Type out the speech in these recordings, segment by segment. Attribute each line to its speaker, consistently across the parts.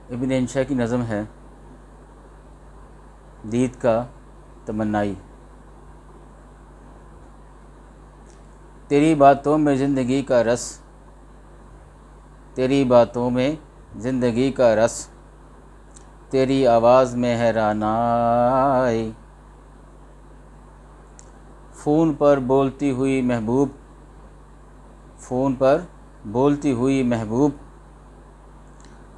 Speaker 1: ابن انشا کی نظم ہے دید کا تمنائی۔ تیری باتوں میں زندگی کا رس، تیری باتوں میں زندگی کا رس، تیری آواز میں ہے رعنائی۔ فون پر بولتی ہوئی محبوب، فون پر بولتی ہوئی محبوب،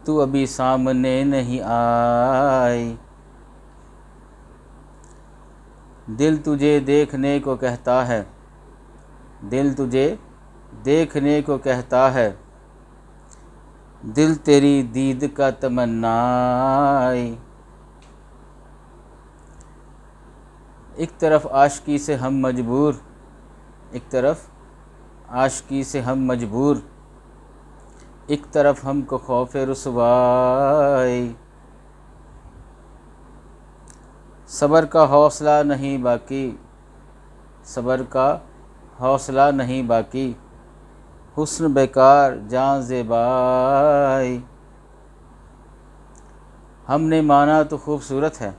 Speaker 1: تو ابھی سامنے نہیں آئی۔ دل تجھے دیکھنے کو کہتا ہے، دل تجھے دیکھنے کو کہتا ہے، دل تیری دید کا تمنائی۔ ایک طرف عاشقی سے ہم مجبور، ایک طرف عاشقی سے ہم مجبور، ایک طرف ہم کو خوف رسوائی۔ صبر کا حوصلہ نہیں باقی، صبر کا حوصلہ نہیں باقی، حسن بیکار جاں زیبائی۔ ہم نے مانا تو خوبصورت ہے،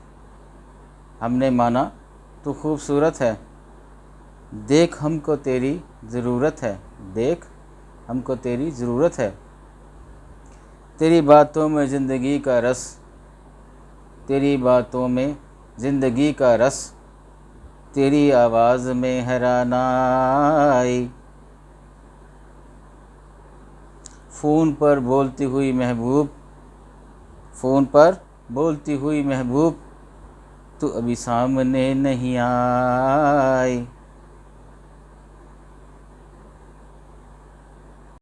Speaker 1: ہم نے مانا تو خوبصورت ہے، دیکھ ہم کو تیری ضرورت ہے، دیکھ ہم کو تیری ضرورت ہے۔ تیری باتوں میں زندگی کا رس، تیری باتوں میں زندگی کا رس، تیری آواز میں ہے رعنائی۔ فون پر بولتی ہوئی محبوب، فون پر بولتی ہوئی محبوب، تو ابھی سامنے نہیں آئی۔